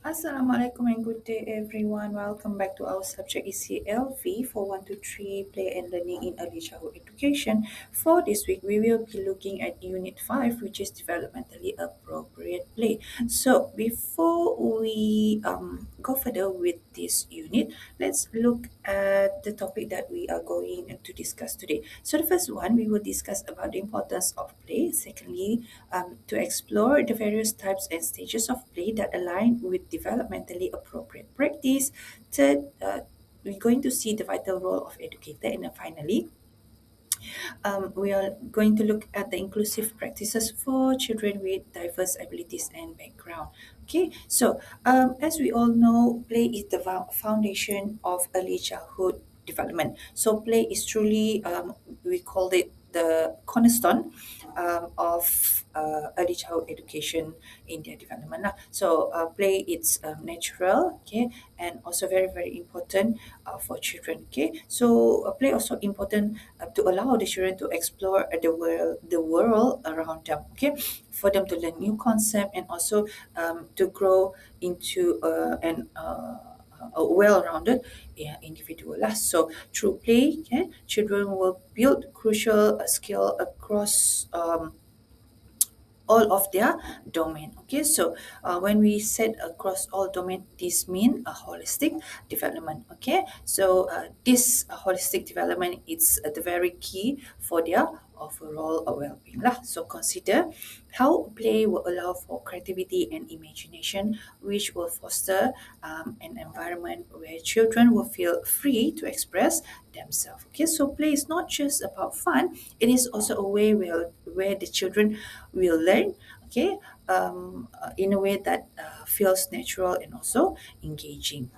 Assalamualaikum and good day everyone. Welcome back to our subject ECLV4123 Play and Learning in Early Childhood Education. For this week, we will be looking at Unit 5, which is Developmentally Appropriate Play. So, before we go further with this unit, let's look at the topic that we are going to discuss today. So, the first one, we will discuss about the importance of play. Secondly, to explore the various types and stages of play that align with developmentally appropriate practice. Third, we're going to see the vital role of educator, and then finally, we are going to look at the inclusive practices for children with diverse abilities and background. Okay, so as we all know, play is the foundation of early childhood development. So play is truly, we call it the cornerstone of early childhood education in their development lah. So play it's natural, okay, and also very very important for children. Okay, so play also important to allow the children to explore the world around them. Okay, for them to learn new concept and also to grow into a well-rounded individual lah. So through play, children will build crucial skill across all of their domain. Okay, so when we said across all domain, this mean a holistic development. Okay, so this holistic development is the very key for their overall well-being lah. So consider how play will allow for creativity and imagination, which will foster an environment where children will feel free to express themselves. Okay, so play is not just about fun, it is also a way where the children will learn, okay, in a way that feels natural and also engaging.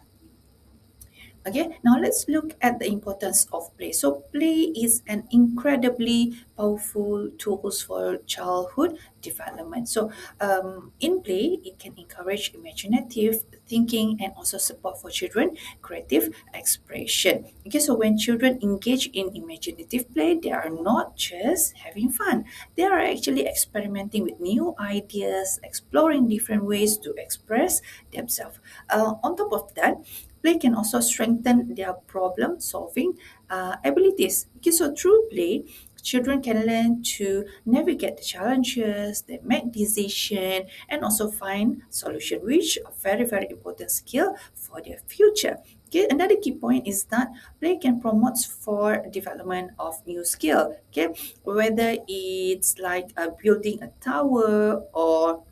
Okay, now let's look at the importance of play. So play is an incredibly powerful tools for childhood development. So in play, it can encourage imaginative thinking and also support for children creative expression. Okay, so when children engage in imaginative play, they are not just having fun. They are actually experimenting with new ideas, exploring different ways to express themselves. On top of that, play can also strengthen their problem solving abilities. Okay, so through play, children can learn to navigate the challenges, they make decision, and also find solution, which are very very important skill for their future. Okay, another key point is that play can promote for development of new skill. Okay, whether it's like building a tower or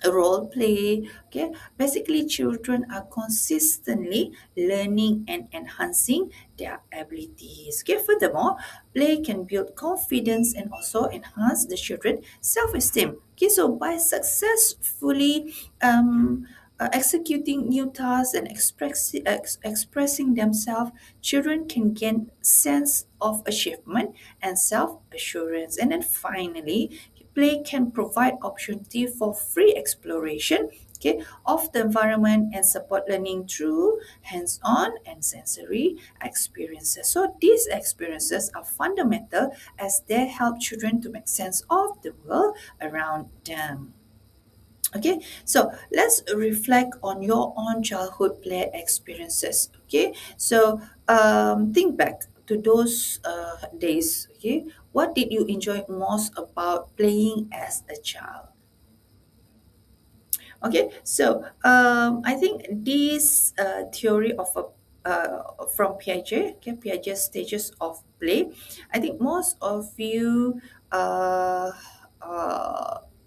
role play. Okay, basically children are consistently learning and enhancing their abilities. Okay, furthermore, play can build confidence and also enhance the children's self-esteem. Okay, so by successfully executing new tasks and expressing themselves, children can gain sense of achievement and self-assurance. And then finally, play can provide opportunity for free exploration, okay, of the environment and support learning through hands-on and sensory experiences. So these experiences are fundamental as they help children to make sense of the world around them. Okay, so let's reflect on your own childhood play experiences. Okay, so think back to those days. Okay, what did you enjoy most about playing as a child? Okay, so I think this theory of a from Piaget, okay, Piaget's stages of play. I think most of you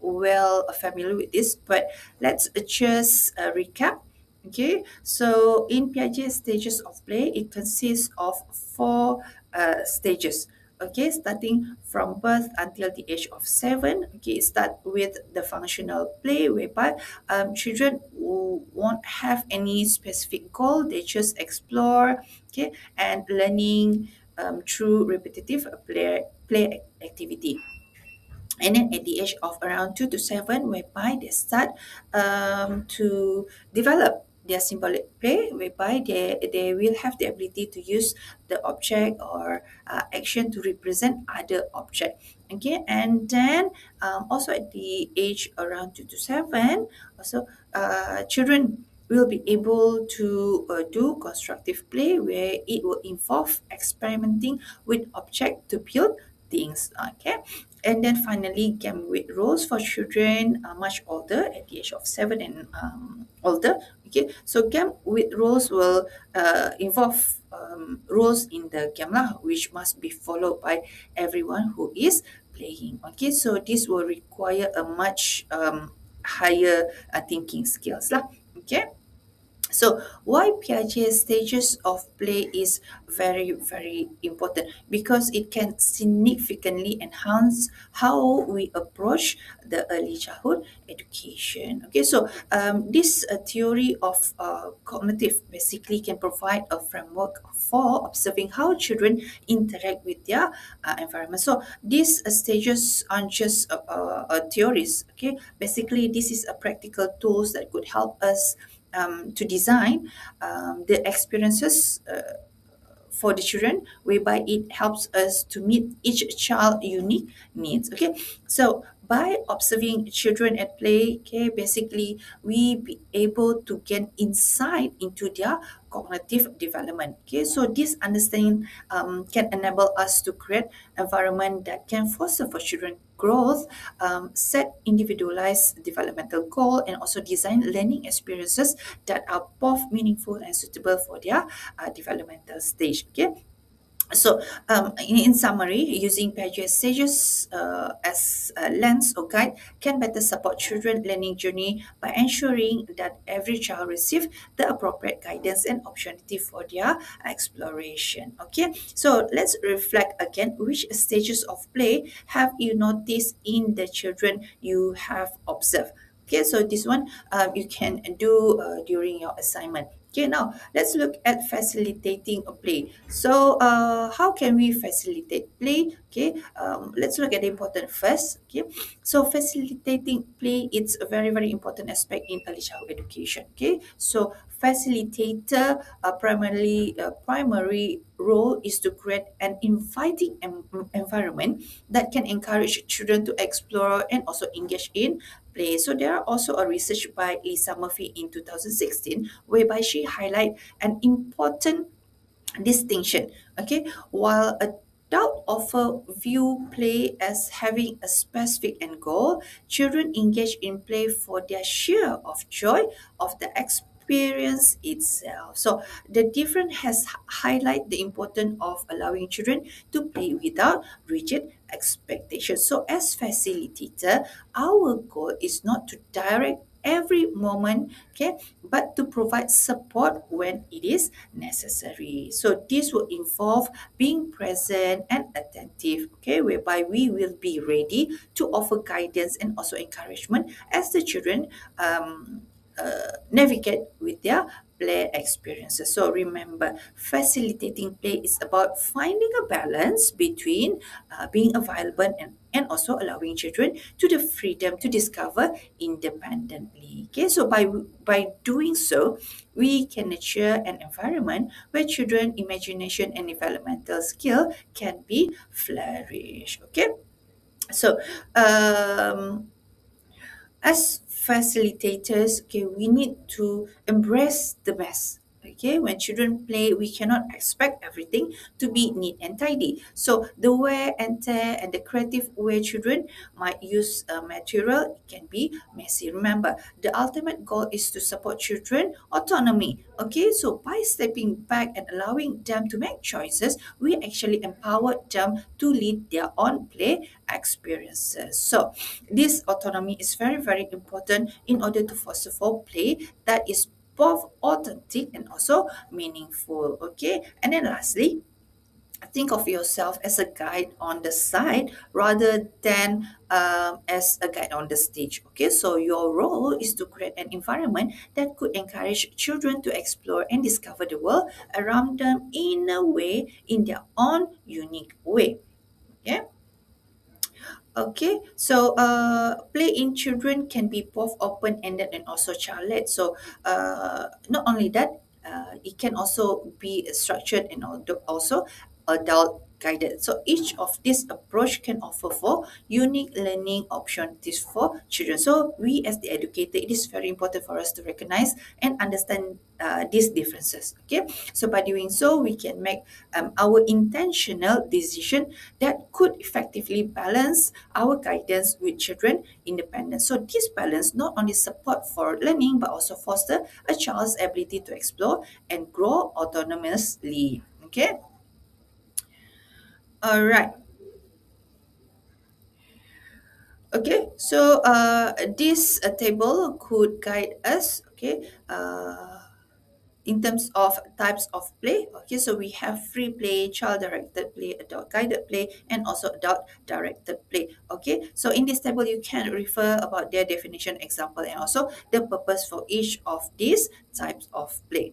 well familiar with this, but let's just recap. Okay, so in Piaget's stages of play, it consists of four stages. Okay, starting from birth until the age of 7. Okay, start with the functional play, whereby children won't have any specific goal, they just explore, okay, and learning through repetitive play activity. And then at the age of around 2 to 7, whereby they start to develop their symbolic play, whereby they will have the ability to use the object or action to represent other object. Okay, and then also at the age around 2 to 7, also children will be able to do constructive play where it will involve experimenting with object to build things. Okay. And then finally, game with roles for children much older at the age of 7 and older. Okay, so game with roles will involve roles in the game lah, which must be followed by everyone who is playing. Okay, so this will require a much higher thinking skills lah. Okay. So why Piaget's stages of play is very, very important because it can significantly enhance how we approach the early childhood education. Okay, so this theory of cognitive basically can provide a framework for observing how children interact with their environment. So these stages aren't just theories. Okay, basically this is a practical tools that could help us to design the experiences for the children whereby it helps us to meet each child unique needs. Okay, so by observing children at play, okay, basically we be able to gain insight into their cognitive development. Okay, so this understanding can enable us to create environment that can foster for children growth, set individualized developmental goal, and also design learning experiences that are both meaningful and suitable for their developmental stage. Okay, so in summary, using Piaget stages as a lens or guide can better support children learning journey by ensuring that every child receives the appropriate guidance and opportunity for their exploration. Okay, so let's reflect again. Which stages of play have you noticed in the children you have observed? Okay, so this one you can do during your assignment. Okay, now let's look at facilitating a play. So, how can we facilitate play? Okay, let's look at the important first. Okay, so facilitating play it's a very very important aspect in early childhood education. Okay, so facilitator primary role is to create an inviting environment that can encourage children to explore and also engage in play. So there are also a research by Lisa Murphy in 2016 whereby she highlight an important distinction. Okay, while adult offer view play as having a specific end goal, children engage in play for their share of joy of the experience itself. So the difference has highlight the importance of allowing children to play without rigid expectations. So as facilitator, our goal is not to direct every moment, okay, but to provide support when it is necessary. So this will involve being present and attentive, okay, whereby we will be ready to offer guidance and also encouragement as the children navigate with their play experiences. So remember, facilitating play is about finding a balance between being available and also allowing children to the freedom to discover independently. Okay, so by doing so, we can nurture an environment where children imagination and developmental skill can be flourished. Okay, so as facilitators, okay, we need to embrace the mess. Okay, when children play, we cannot expect everything to be neat and tidy. So the wear and tear and the creative way children might use material can be messy. Remember, the ultimate goal is to support children autonomy. Okay, so by stepping back and allowing them to make choices, we actually empower them to lead their own play experiences. So this autonomy is very, very important in order to foster for play that is both authentic and also meaningful. Okay, and then lastly, think of yourself as a guide on the side rather than as a guide on the stage. Okay, so your role is to create an environment that could encourage children to explore and discover the world around them in a way, in their own unique way. Okay. Okay, so play in children can be both open-ended and also child-led. So not only that, it can also be structured and also adult guided. So each of this approach can offer for unique learning opportunities for children. So we as the educator, it is very important for us to recognize and understand these differences. Okay, so by doing so, we can make our intentional decision that could effectively balance our guidance with children independence. So this balance not only support for learning but also foster a child's ability to explore and grow autonomously. Okay, all right. Okay, so this table could guide us. Okay, in terms of types of play. Okay, so we have free play, child directed play, adult guided play, and also adult directed play. Okay, so in this table you can refer about their definition, example, and also the purpose for each of these types of play.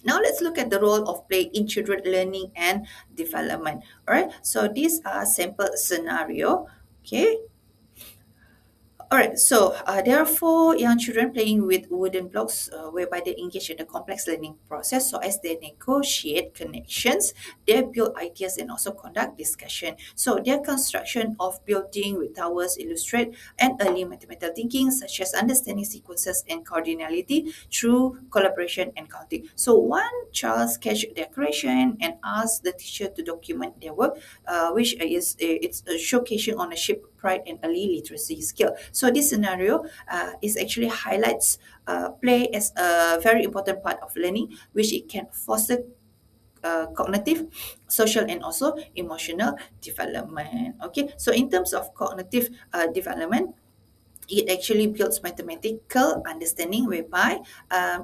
Now let's look at the role of play in children learning and development. All right, so these are sample scenario. Okay, all right, so there are four young children playing with wooden blocks whereby they engage in the complex learning process. So, as they negotiate connections, they build ideas and also conduct discussion. So, their construction of building with towers illustrate an early mathematical thinking, such as understanding sequences and cardinality through collaboration and counting. So, one child sketched their creation and asked the teacher to document their work, which is it's a showcasing ownership, pride, and early literacy skill. So this scenario is actually highlights play as a very important part of learning, which it can foster cognitive, social, and also emotional development. Okay, so in terms of cognitive development, it actually builds mathematical understanding whereby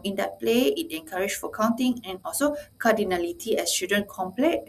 in that play it encourages for counting and also cardinality as children compare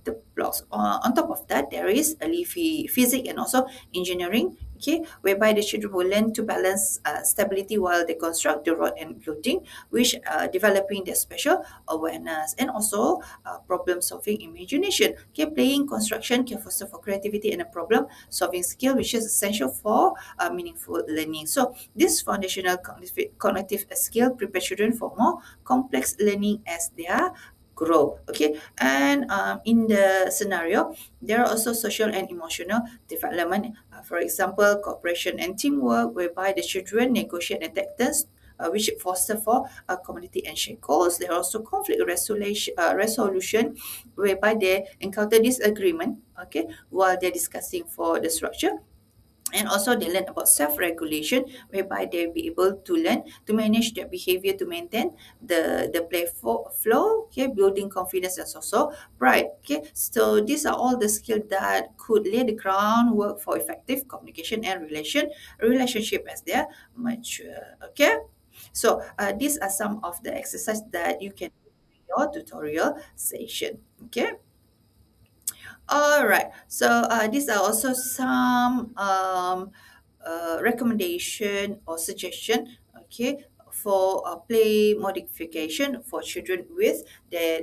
the blocks. On top of that, there is early physics and also engineering, okay, whereby the children will learn to balance stability while they construct the rod and building, which developing their special awareness and also problem solving imagination. Okay, playing construction can foster for creativity and a problem solving skill, which is essential for meaningful learning. So this foundational cognitive skill prepare children for more complex learning as they are grow. Okay, and in the scenario, there are also social and emotional development. For example, cooperation and teamwork, whereby the children negotiate and take turns. Which foster for community and share goals. There are also conflict resolution, whereby they encounter disagreement. Okay, while they're discussing for the structure, and also they learn about self-regulation whereby they'll be able to learn to manage their behavior to maintain the playful flow. Okay, building confidence and also pride. Okay, so these are all the skills that could lay the groundwork for effective communication and relationship as they mature. Okay, so these are some of the exercise that you can do in your tutorial session. Okay, all right. So these are also some recommendation or suggestion. Okay, for play modification for children with their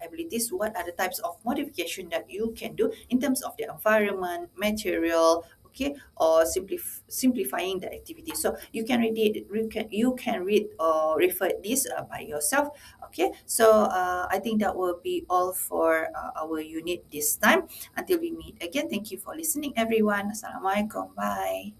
abilities. What are the types of modification that you can do in terms of the environment, material? Okay, or simplifying the activity. So you can read it. You can read or refer this by yourself. Okay, so I think that will be all for our unit this time. Until we meet again, thank you for listening, everyone. Assalamualaikum. Bye.